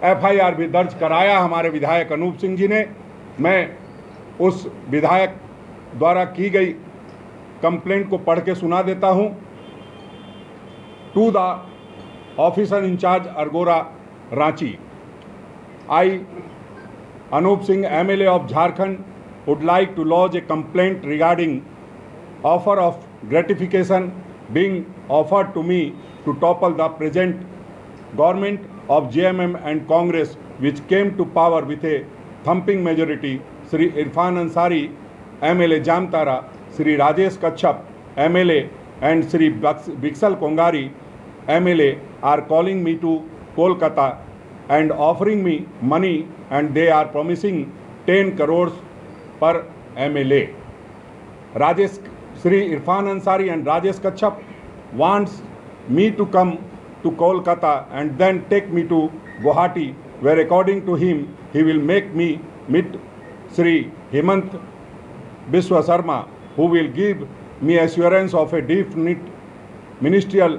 FIR भी दर्ज कराया हमारे विधायक अनूप सिंह जी ने। मैं उस विधायक द्वारा की गई कंप्लेंट को पढ़ के सुना देता हूं। To the officer incharge Argora Ranchi, I Anup Singh, MLA of Jharkhand, would like to lodge a complaint regarding offer of gratification being offered to me to topple the present government of JMM and Congress, which came to power with a thumping majority. Shri Irfan Ansari, MLA Jamtara, Shri Rajesh Kachchap, MLA, and Shri Bixal Kongari, MLA, are calling me to Kolkata and offering me money, and they are promising 10 crores per MLA. Shri Irfan Ansari and Rajesh Kachchap wants me to come to Kolkata and then take me to Guwahati, where according to him, he will make me meet Shri Himant Biswa Sarma, who will give me assurance of a definite ministerial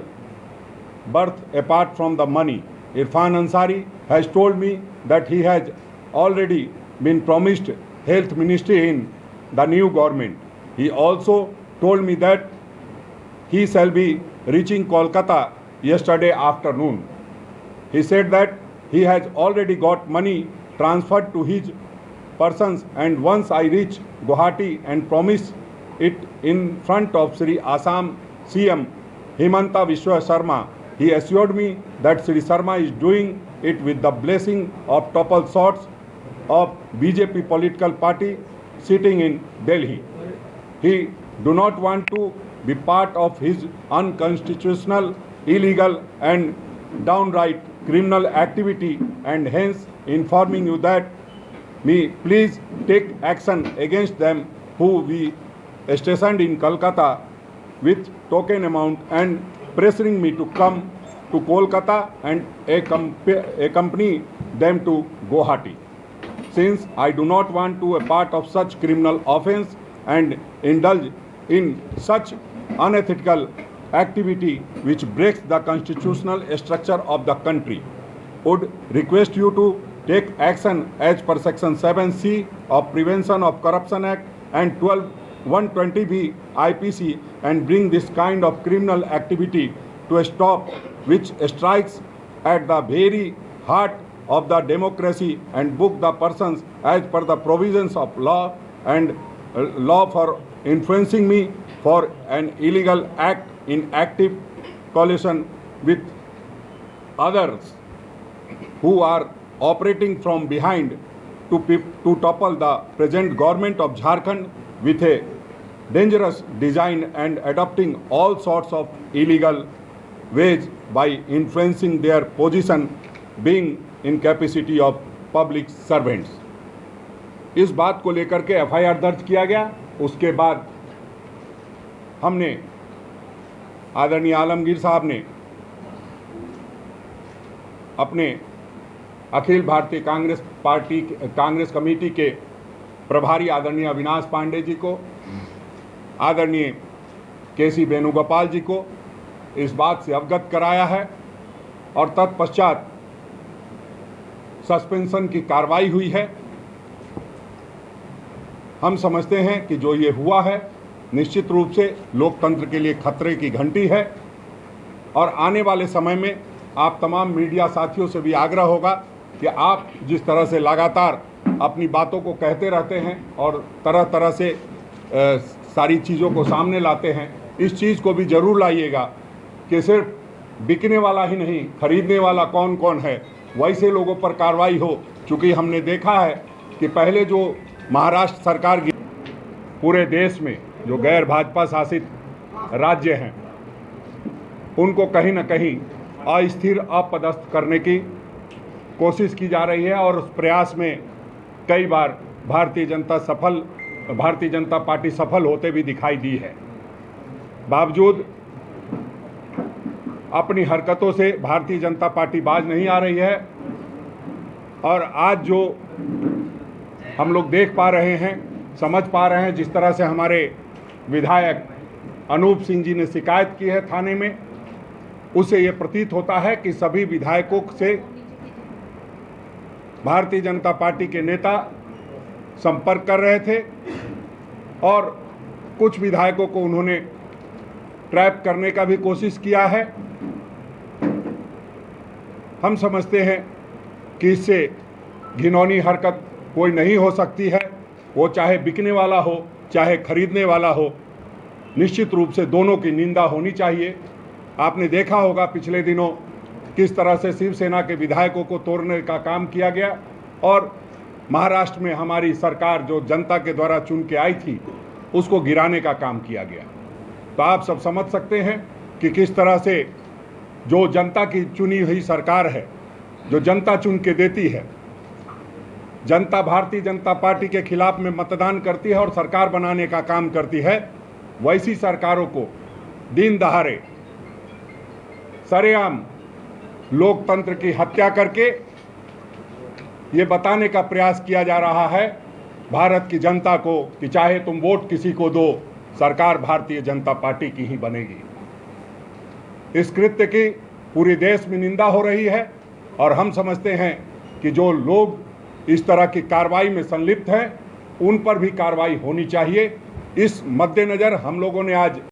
berth apart from the money. Irfan Ansari has told me that he has already been promised health ministry in the new government. He also told me that he shall be reaching Kolkata yesterday afternoon. He said that he has already got money transferred to his persons, and once I reach Guwahati and promise it in front of Shri Assam CM Himanta Biswa Sarma, he assured me that Shri Sarma is doing it with the blessing of topple sorts of BJP political party sitting in Delhi. He do not want to be part of his unconstitutional, illegal and downright criminal activity, and hence informing you that me please take action against them who we stationed in Kolkata with token amount and pressuring me to come to Kolkata and accompany them to Guwahati. Since I do not want to be a part of such criminal offence and indulge in such unethical activity which breaks the constitutional structure of the country, would request you to take action as per Section 7C of Prevention of Corruption Act and 120B IPC and bring this kind of criminal activity to a stop, which strikes at the very heart of the democracy, and book the persons as per the provisions of law and law for influencing me for an illegal act in active coalition with others who are operating from behind to topple the present government of Jharkhand with a dangerous design and adopting all sorts of illegal ways by influencing their position being in capacity of public servants. इस बात को लेकर के FIR दर्ज किया गया। उसके बाद हमने आदरणीय आलमगीर साहब ने अपने अखिल भारतीय कांग्रेस कमेटी के प्रभारी आदरणीय अविनाश पांडे जी को, आदरणीय केसी वेणुगोपाल जी को इस बात से अवगत कराया है और तत्पश्चात सस्पेंशन की कार्रवाई हुई है। हम समझते हैं कि जो ये हुआ है निश्चित रूप से लोकतंत्र के लिए खतरे की घंटी है और आने वाले समय में आप तमाम मीडिया साथियों से भी आग्रह होगा कि आप जिस तरह से लगातार अपनी बातों को कहते रहते हैं और तरह तरह से सारी चीज़ों को सामने लाते हैं, इस चीज़ को भी ज़रूर लाइएगा कि सिर्फ बिकने वाला ही नहीं, खरीदने वाला कौन कौन है, वैसे लोगों पर कार्रवाई हो। चूँकि हमने देखा है कि पहले जो महाराष्ट्र सरकार की पूरे देश में जो गैर भाजपा शासित राज्य हैं उनको कहीं न कहीं अस्थिर अपदस्थ करने की कोशिश की जा रही है और उस प्रयास में कई बार भारतीय जनता पार्टी सफल होते भी दिखाई दी है। बावजूद अपनी हरकतों से भारतीय जनता पार्टी बाज नहीं आ रही है और आज जो हम लोग देख पा रहे हैं, समझ पा रहे हैं, जिस तरह से हमारे विधायक अनूप सिंह जी ने शिकायत की है थाने में, उससे ये प्रतीत होता है कि सभी विधायकों से भारतीय जनता पार्टी के नेता संपर्क कर रहे थे और कुछ विधायकों को उन्होंने ट्रैप करने का भी कोशिश किया है। हम समझते हैं कि इससे घिनौनी हरकत कोई नहीं हो सकती है, वो चाहे बिकने वाला हो चाहे खरीदने वाला हो, निश्चित रूप से दोनों की निंदा होनी चाहिए। आपने देखा होगा पिछले दिनों किस तरह से शिवसेना के विधायकों को तोड़ने का काम किया गया और महाराष्ट्र में हमारी सरकार जो जनता के द्वारा चुन के आई थी उसको गिराने का काम किया गया। तो आप सब समझ सकते हैं कि किस तरह से जो जनता की चुनी हुई सरकार है, जो जनता चुन के देती है, जनता भारतीय जनता पार्टी के खिलाफ में मतदान करती है और सरकार बनाने का काम करती है, वैसी सरकारों को दिन दहाड़े सरेआम लोकतंत्र की हत्या करके ये बताने का प्रयास किया जा रहा है भारत की जनता को कि चाहे तुम वोट किसी को दो, सरकार भारतीय जनता पार्टी की ही बनेगी। इस कृत्य की पूरे देश में निंदा हो रही है और हम समझते हैं कि जो लोग इस तरह की कार्रवाई में संलिप्त हैं उन पर भी कार्रवाई होनी चाहिए। इस मद्देनज़र हम लोगों ने आज